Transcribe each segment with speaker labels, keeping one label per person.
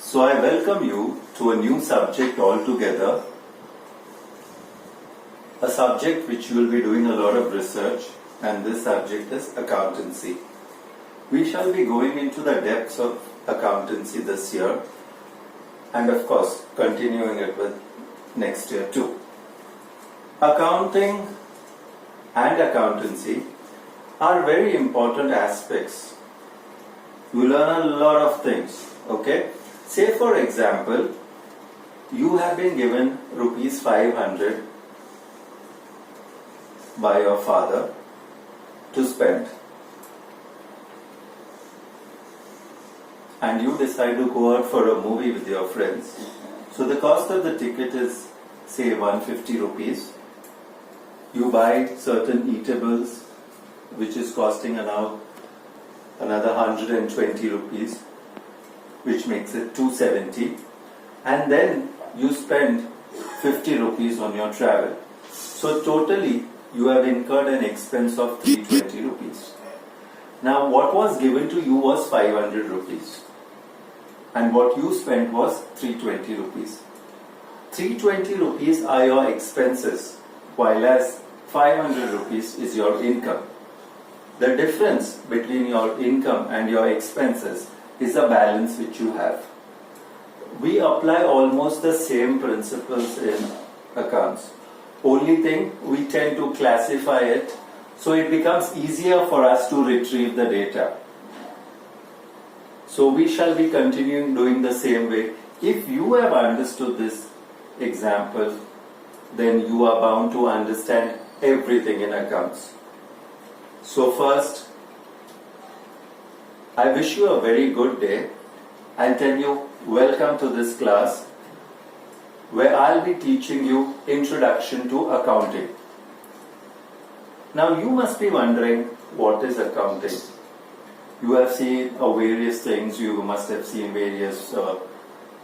Speaker 1: So I welcome you to a new subject altogether, a subject which you will be doing a lot of research, and this subject is accountancy. We shall be going into the depths of accountancy this year and of course continuing it with next year too. Accounting and accountancy are very important aspects. You learn a lot of things, okay? Say for example, you have been given rupees 500 by your father to spend, and you decide to go out for a movie with your friends. So the cost of the ticket is say 150 rupees. You buy certain eatables which is costing now another 120 rupees, which makes it 270, and then you spend 50 rupees on your travel. So totally you have incurred an expense of 320 rupees. Now what was given to you was 500 rupees and what you spent was 320 rupees. 320 rupees are your expenses, while as 500 rupees is your income. The difference between your income and your expenses is the balance which you have. We apply almost the same principles in accounts. Only thing, we tend to classify it so it becomes easier for us to retrieve the data. So we shall be continuing doing the same way. If you have understood this example, then you are bound to understand everything in accounts. So first, I wish you a very good day and tell you welcome to this class where I'll be teaching you Introduction to Accounting. Now you must be wondering, what is accounting? You have seen various things, you must have seen various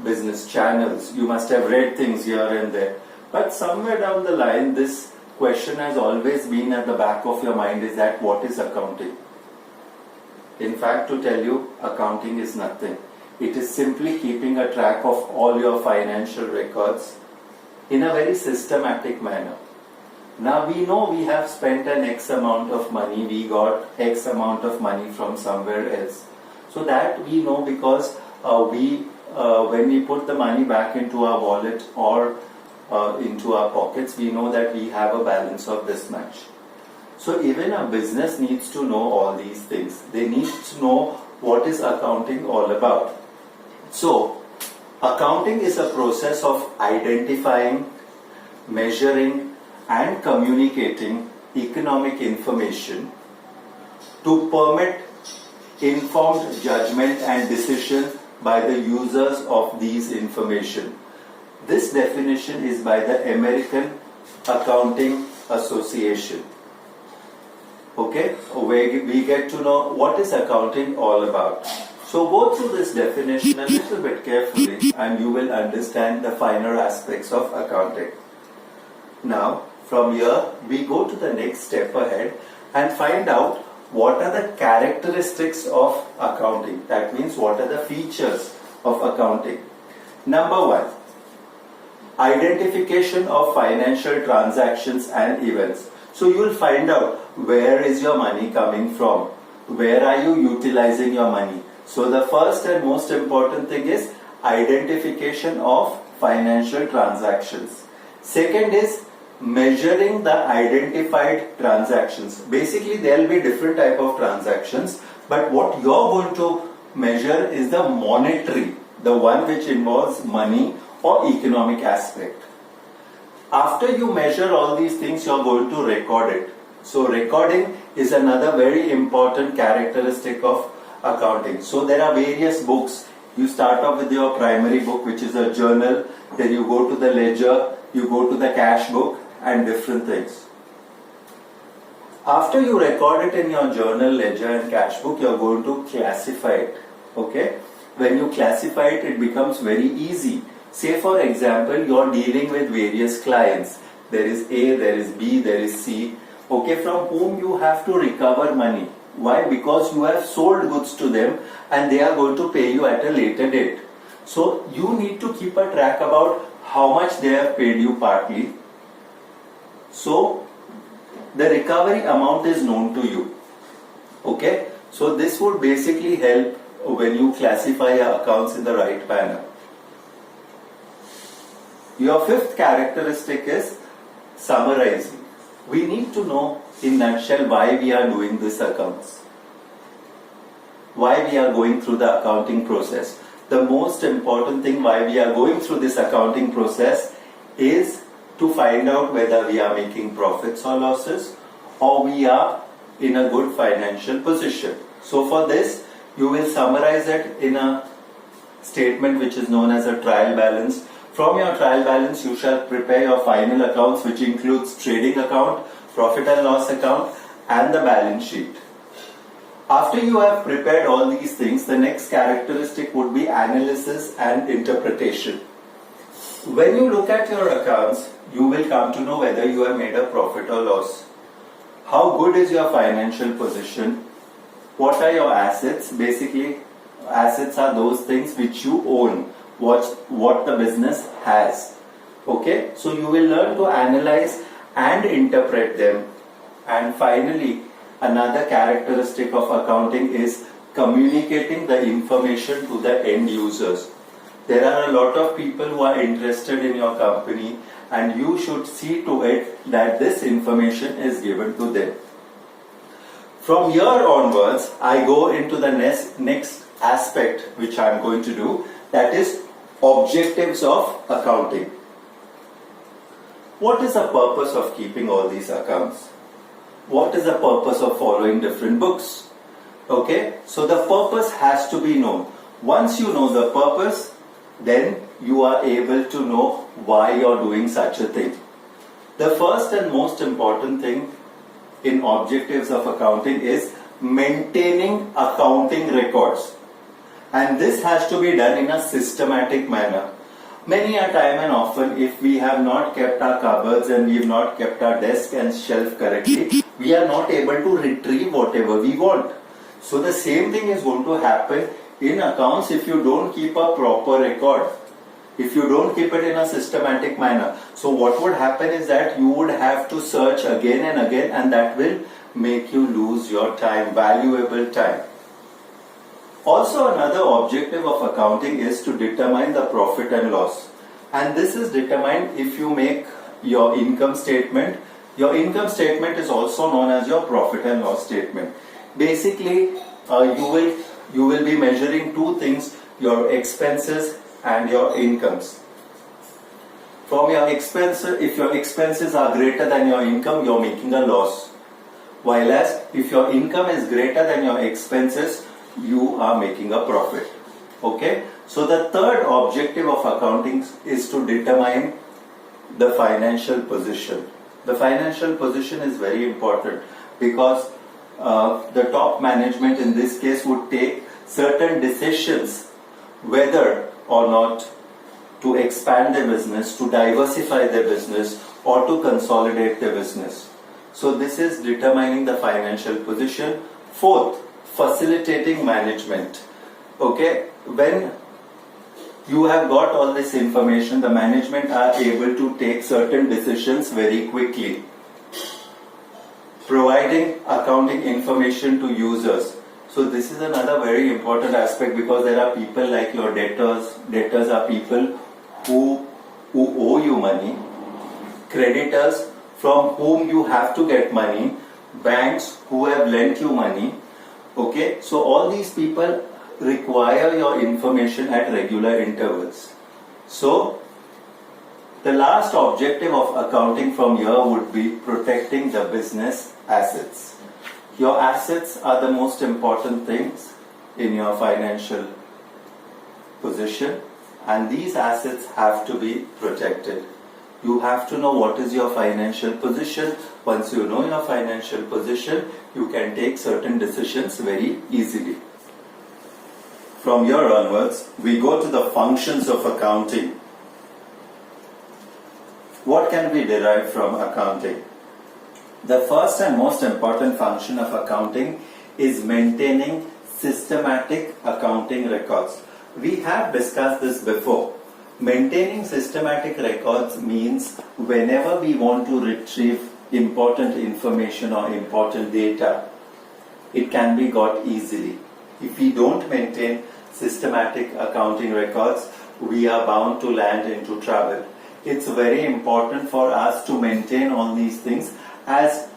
Speaker 1: business channels, you must have read things here and there, but somewhere down the line this question has always been at the back of your mind, is that what is accounting? In fact, to tell you, accounting is nothing. It is simply keeping a track of all your financial records in a very systematic manner. Now we know we have spent an X amount of money, we got X amount of money from somewhere else. So that we know because when we put the money back into our wallet or into our pockets, we know that we have a balance of this much. So even a business needs to know all these things. They need to know what is accounting all about. So accounting is a process of identifying, measuring and communicating economic information to permit informed judgment and decision by the users of these information. This definition is by the American Accounting Association. Okay, we get to know what is accounting all about. So go through this definition a little bit carefully and you will understand the finer aspects of accounting. Now, from here, we go to the next step ahead and find out what are the characteristics of accounting. That means what are the features of accounting. Number one, identification of financial transactions and events. So you will find out where is your money coming from, where are you utilizing your money. So the first and most important thing is identification of financial transactions. Second is measuring the identified transactions. Basically there will be different type of transactions, but what you are going to measure is the monetary, the one which involves money or economic aspect. After you measure all these things, you are going to record it. So recording is another very important characteristic of accounting. So there are various books. You start off with your primary book, which is a journal, then you go to the ledger, you go to the cash book and different things. After you record it in your journal, ledger and cash book, you are going to classify it. Okay? When you classify it, it becomes very easy. Say for example, you are dealing with various clients. There is A, there is B, there is C. Okay, from whom you have to recover money. Why? Because you have sold goods to them and they are going to pay you at a later date. So you need to keep a track about how much they have paid you partly. So the recovery amount is known to you. Okay, so this would basically help when you classify your accounts in the right manner. Your fifth characteristic is summarizing. We need to know in nutshell why we are doing this accounts, why we are going through the accounting process. The most important thing why we are going through this accounting process is to find out whether we are making profits or losses, or we are in a good financial position. So for this, you will summarize it in a statement which is known as a trial balance. From your trial balance, you shall prepare your final accounts, which includes trading account, profit and loss account, and the balance sheet. After you have prepared all these things, the next characteristic would be analysis and interpretation. When you look at your accounts, you will come to know whether you have made a profit or loss. How good is your financial position? What are your assets? Basically, assets are those things which you own, what the business has. Okay, so you will learn to analyze and interpret them. And finally, another characteristic of accounting is communicating the information to the end users. There are a lot of people who are interested in your company, and you should see to it that this information is given to them. From here onwards, I go into the next aspect which I am going to do, that is objectives of accounting. What is the purpose of keeping all these accounts? What is the purpose of following different books? Okay, so the purpose has to be known. Once you know the purpose, then you are able to know why you are doing such a thing. The first and most important thing in objectives of accounting is maintaining accounting records. And this has to be done in a systematic manner. Many a time and often, if we have not kept our cupboards and we have not kept our desk and shelf correctly, we are not able to retrieve whatever we want. So the same thing is going to happen in accounts if you don't keep a proper record, if you don't keep it in a systematic manner. So what would happen is that you would have to search again and again, and that will make you lose your time, valuable time. Also, another objective of accounting is to determine the profit and loss. And this is determined if you make your income statement. Your income statement is also known as your profit and loss statement. Basically, you will be measuring two things, your expenses and your incomes. From your expenses, if your expenses are greater than your income, you're making a loss. While as if your income is greater than your expenses, you are making a profit. Okay, so the third objective of accounting is to determine the financial position. The financial position is very important because the top management in this case would take certain decisions whether or not to expand their business, to diversify their business, or to consolidate their business. So this is determining the financial position. Fourth, facilitating management. Okay, when you have got all this information, the management are able to take certain decisions very quickly. Providing accounting information to users. So this is another very important aspect, because there are people like your debtors. Debtors are people who owe you money. Creditors from whom you have to get money. Banks who have lent you money. Okay, so all these people require your information at regular intervals. So the last objective of accounting from here would be protecting the business assets. Your assets are the most important things in your financial position, and these assets have to be protected. You have to know what is your financial position. Once you know your financial position, you can take certain decisions very easily. From here onwards, we go to the functions of accounting. What can we derive from accounting? The first and most important function of accounting is maintaining systematic accounting records. We have discussed this before. Maintaining systematic records means whenever we want to retrieve important information or important data, it can be got easily. If we don't maintain systematic accounting records, we are bound to land into trouble. It's very important for us to maintain all these things, as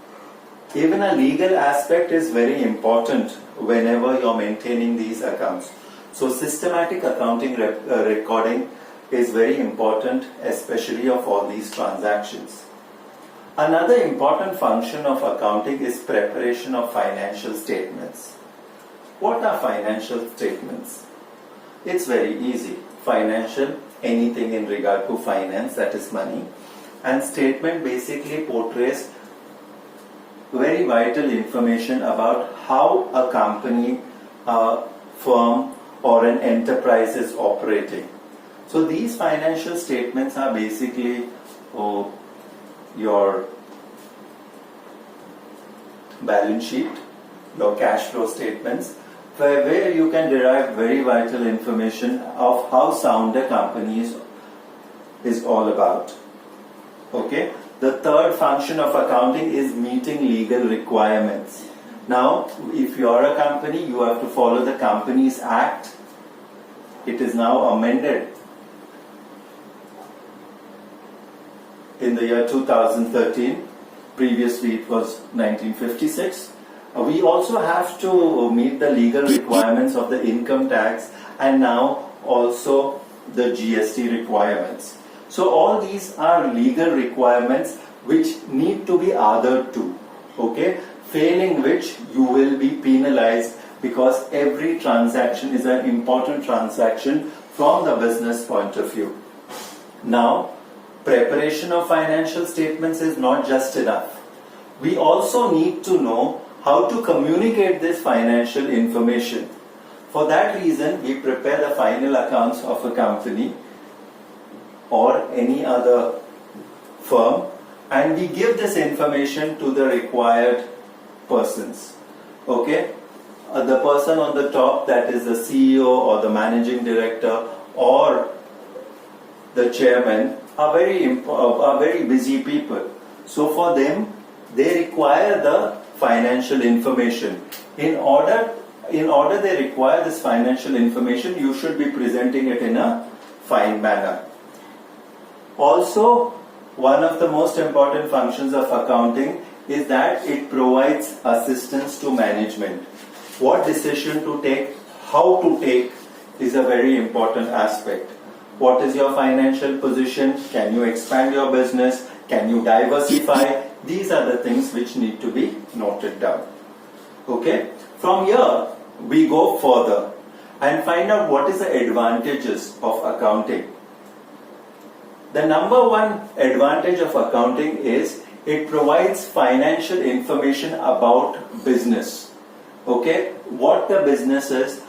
Speaker 1: even a legal aspect is very important whenever you're maintaining these accounts. So systematic accounting recording is very important, especially of all these transactions. Another important function of accounting is preparation of financial statements. What are financial statements? It's very easy. Financial, anything in regard to finance, that is money. And statement basically portrays very vital information about how a company, a firm, or an enterprise is operating. So these financial statements are basically your balance sheet, your cash flow statements, where you can derive very vital information of how sound a company is all about. Okay? The third function of accounting is meeting legal requirements. Now, if you are a company, you have to follow the Companies Act. It is now amended in the year 2013. Previously it was 1956. We also have to meet the legal requirements of the income tax and now also the GST requirements. So all these are legal requirements which need to be adhered to. Okay? Failing which you will be penalized, because every transaction is an important transaction from the business point of view. Now, preparation of financial statements is not just enough. We also need to know how to communicate this financial information. For that reason, we prepare the final accounts of a company or any other firm, and we give this information to the required persons. Okay? The person on the top, that is the CEO or the managing director or the chairman, are very busy people. So for them, they require the financial information. In order they require this financial information, you should be presenting it in a fine manner. Also, one of the most important functions of accounting is that it provides assistance to management. What decision to take, how to take, is a very important aspect. What is your financial position? Can you expand your business? Can you diversify? These are the things which need to be noted down. Okay? From here, we go further and find out what is the advantages of accounting. The number one advantage of accounting is it provides financial information about business. Okay? What the business is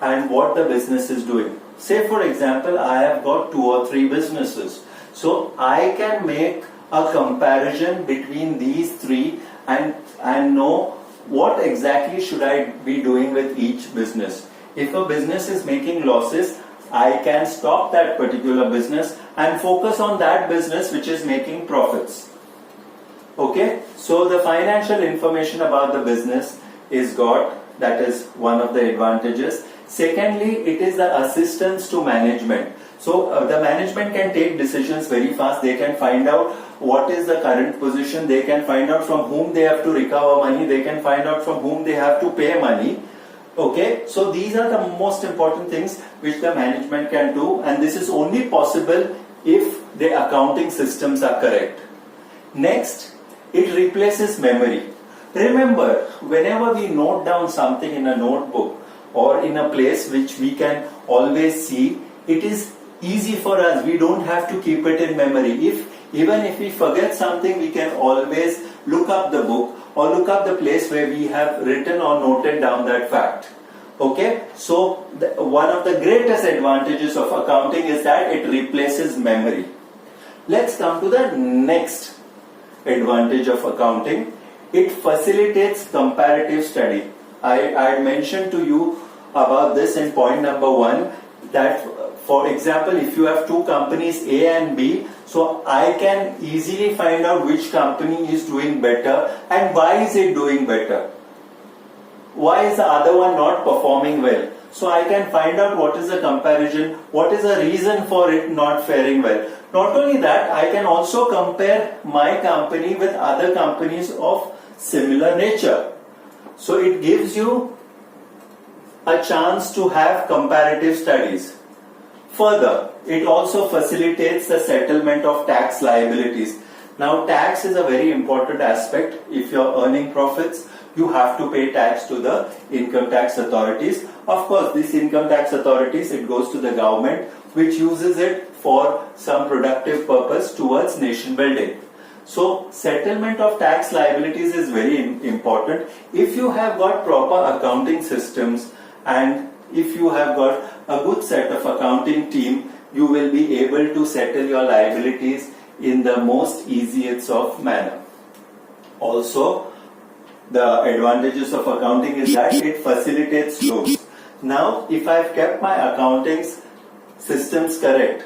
Speaker 1: and what the business is doing. Say for example, I have got 2 or 3 businesses. So I can make a comparison between these 3 and know what exactly should I be doing with each business. If a business is making losses, I can stop that particular business and focus on that business which is making profits. Okay? So the financial information about the business is got. That is one of the advantages. Secondly, it is the assistance to management. So the management can take decisions very fast. They can find out what is the current position. They can find out from whom they have to recover money. They can find out from whom they have to pay money. Okay, so these are the most important things which the management can do, and this is only possible if the accounting systems are correct. Next, it replaces memory. Remember, whenever we note down something in a notebook or in a place which we can always see, it is easy for us. We don't have to keep it in memory. Even if we forget something, we can always look up the book or look up the place where we have written or noted down that fact. Okay, so one of the greatest advantages of accounting is that it replaces memory. Let's come to the next advantage of accounting. It facilitates comparative study. I had mentioned to you about this in point number 1, that, for example, if you have two companies A and B, so I can easily find out which company is doing better and why is it doing better. Why is the other one not performing well? So I can find out what is the comparison, what is the reason for it not faring well. Not only that, I can also compare my company with other companies of similar nature. So it gives you a chance to have comparative studies. Further, it also facilitates the settlement of tax liabilities. Now, tax is a very important aspect. If you're earning profits, you have to pay tax to the income tax authorities. Of course, these income tax authorities, it goes to the government, which uses it for some productive purpose towards nation building. So, settlement of tax liabilities is very important. If you have got proper accounting systems and if you have got a good set of accounting team, you will be able to settle your liabilities in the most easiest of manner. Also, the advantages of accounting is that it facilitates loans. Now, if I've kept my accounting systems correct,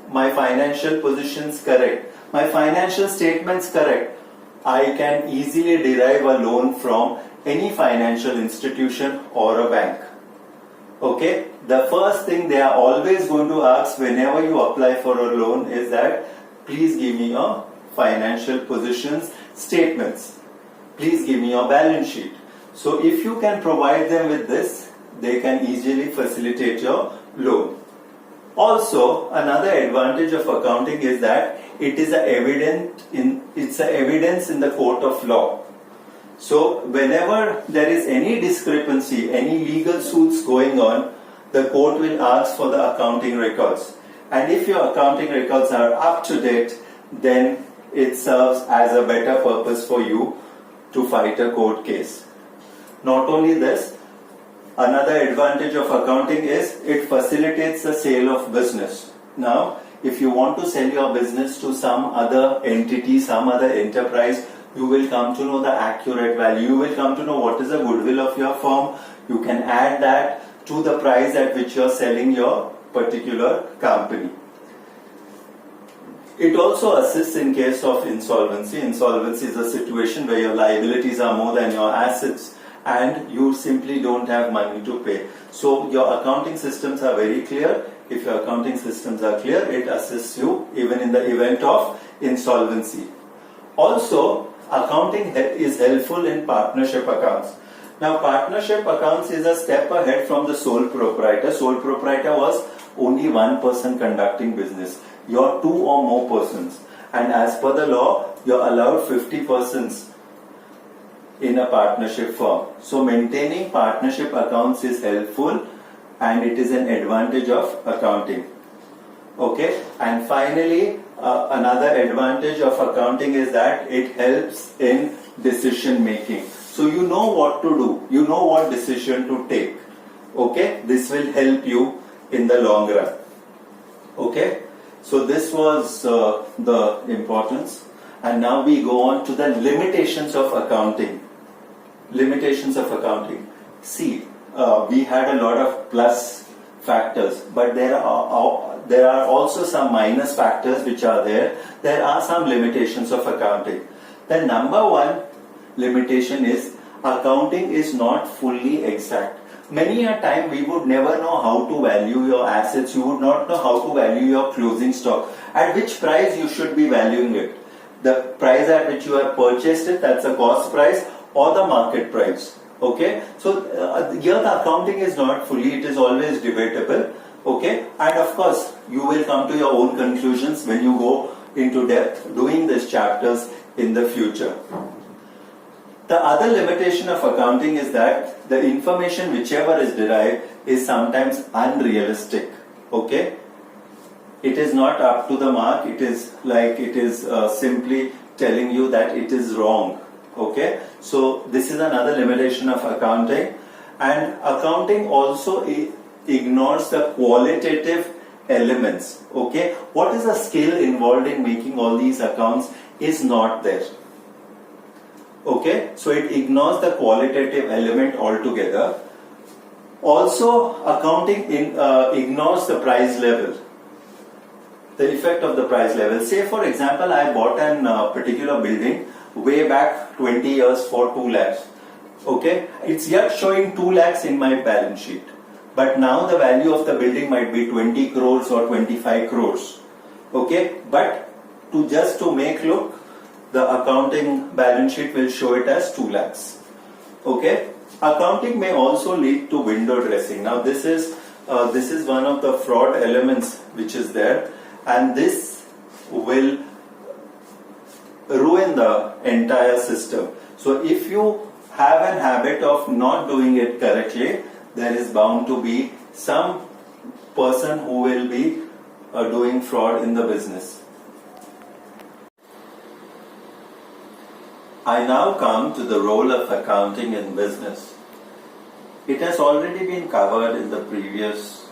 Speaker 1: my financial positions correct, my financial statements correct, I can easily derive a loan from any financial institution or a bank. Okay, the first thing they are always going to ask whenever you apply for a loan is that please give me your financial positions statements. Please give me your balance sheet. So if you can provide them with this, they can easily facilitate your loan. Also, another advantage of accounting is that it is evidence in the court of law. So whenever there is any discrepancy, any legal suits going on, the court will ask for the accounting records. And if your accounting records are up to date, then it serves as a better purpose for you to fight a court case. Not only this, another advantage of accounting is it facilitates the sale of business. Now, if you want to sell your business to some other entity, some other enterprise, you will come to know the accurate value. You will come to know what is the goodwill of your firm. You can add that to the price at which you are selling your particular company. It also assists in case of insolvency. Insolvency is a situation where your liabilities are more than your assets and you simply don't have money to pay. So your accounting systems are very clear. If your accounting systems are clear, it assists you even in the event of insolvency. Also, accounting is helpful in partnership accounts. Now, partnership accounts is a step ahead from the sole proprietor. Sole proprietor was only one person conducting business. You're two or more persons. And as per the law, you're allowed 50 persons in a partnership firm. So, maintaining partnership accounts is helpful and it is an advantage of accounting. Okay, and finally, another advantage of accounting is that it helps in decision making. So you know what to do, you know what decision to take. Okay, this will help you in the long run. Okay, so this was the importance, and now we go on to the limitations of accounting. Limitations of accounting. See, we had a lot of plus factors, but there are also some minus factors which are there. There are some limitations of accounting. The number one limitation is accounting is not fully exact. Many a time we would never know how to value your assets. You would not know how to value your closing stock. At which price you should be valuing it. The price at which you have purchased it, that's a cost price, or the market price. Okay, so here the accounting is not fully, it is always debatable. Okay, and of course you will come to your own conclusions when you go into depth doing these chapters in the future. The other limitation of accounting is that the information whichever is derived is sometimes unrealistic. Okay, it is not up to the mark. It is like it is simply telling you that it is wrong. Okay, so this is another limitation of accounting, and accounting also ignores the qualitative elements. Okay, what is the skill involved in making all these accounts is not there. Okay, so it ignores the qualitative element altogether. Also, accounting ignores the price level, the effect of the price level. Say for example, I bought an particular building way back 20 years for 2 lakhs. Okay, it's yet showing 2 lakhs in my balance sheet. But now the value of the building might be 20 crores or 25 crores. Okay, but just to make look, the accounting balance sheet will show it as 2 lakhs. Okay, accounting may also lead to window dressing. Now this is one of the fraud elements which is there, and this will ruin the entire system. So if you have an habit of not doing it correctly, there is bound to be some person who will be doing fraud in the business. I now come to the role of accounting in business. It has already been covered in the previous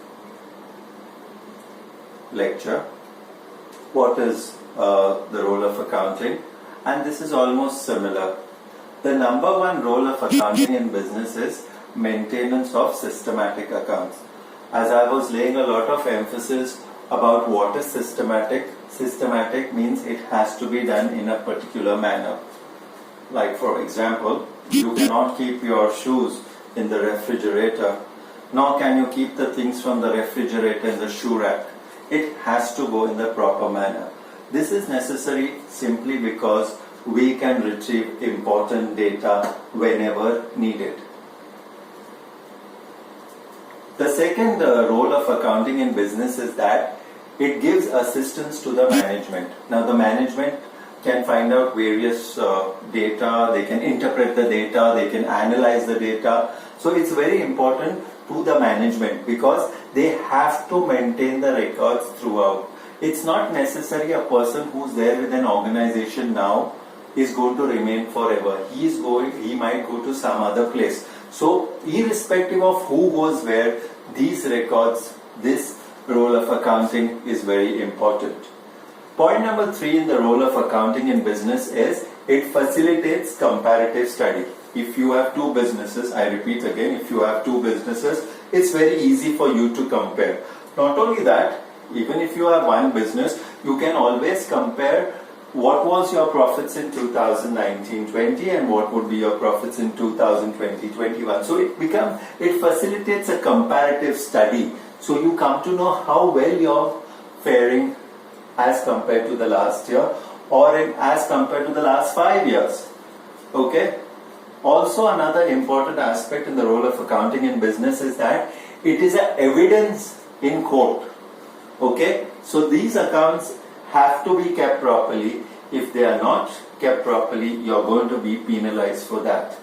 Speaker 1: lecture. What is the role of accounting? And this is almost similar. The number one role of accounting in business is maintenance of systematic accounts. As I was laying a lot of emphasis about what is systematic, systematic means it has to be done in a particular manner. Like for example, you cannot keep your shoes in the refrigerator, nor can you keep the things from the refrigerator in the shoe rack. It has to go in the proper manner. This is necessary simply because we can retrieve important data whenever needed. The second role of accounting in business is that it gives assistance to the management. Now the management can find out various data, they can interpret the data, they can analyze the data. So it's very important to the management because they have to maintain the records throughout. It's not necessary a person who's there with an organization now is going to remain forever. He might go to some other place. So irrespective of who goes where, these records, this role of accounting is very important. Point number 3 in the role of accounting in business is it facilitates comparative study. If you have 2 businesses, I repeat again, if you have 2 businesses, it's very easy for you to compare. Not only that, even if you have one business, you can always compare what was your profits in 2019-20 and what would be your profits in 2020-21. So it facilitates a comparative study. So you come to know how well you're faring as compared to the last year or as compared to the last 5 years. Okay. Also another important aspect in the role of accounting in business is that it is an evidence in court. Okay. So these accounts have to be kept properly. If they are not kept properly, you're going to be penalized for that.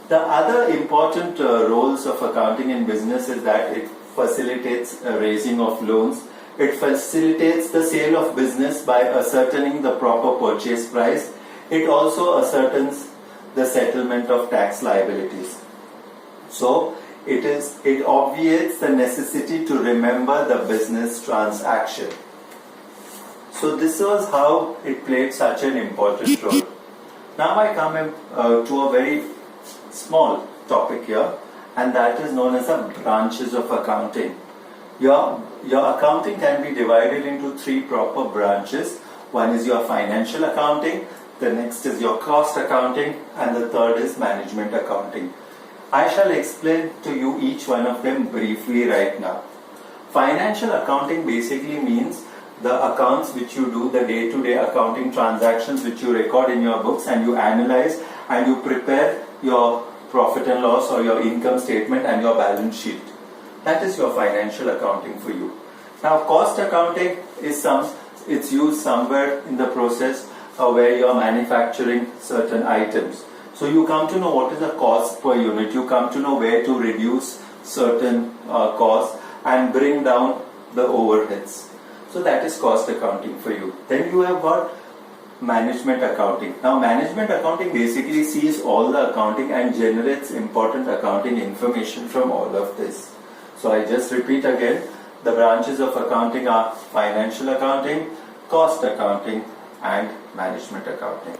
Speaker 1: The other important roles of accounting in business is that it facilitates a raising of loans. It facilitates the sale of business by ascertaining the proper purchase price. It also ascertains the settlement of tax liabilities. So it obviates the necessity to remember the business transaction. So this was how it played such an important role. Now I come to a very small topic here, and that is known as the branches of accounting. Your accounting can be divided into 3 proper branches. One is your financial accounting, the next is your cost accounting, and the third is management accounting. I shall explain to you each one of them briefly right now. Financial accounting basically means the accounts which you do, the day-to-day accounting transactions which you record in your books and you analyze and you prepare your profit and loss or your income statement and your balance sheet. That is your financial accounting for you. Now cost accounting is it's used somewhere in the process where you are manufacturing certain items. So you come to know what is the cost per unit, you come to know where to reduce certain costs and bring down the overheads. So that is cost accounting for you. Then you have got management accounting. Now management accounting basically sees all the accounting and generates important accounting information from all of this. So I just repeat again, the branches of accounting are financial accounting, cost accounting and management accounting.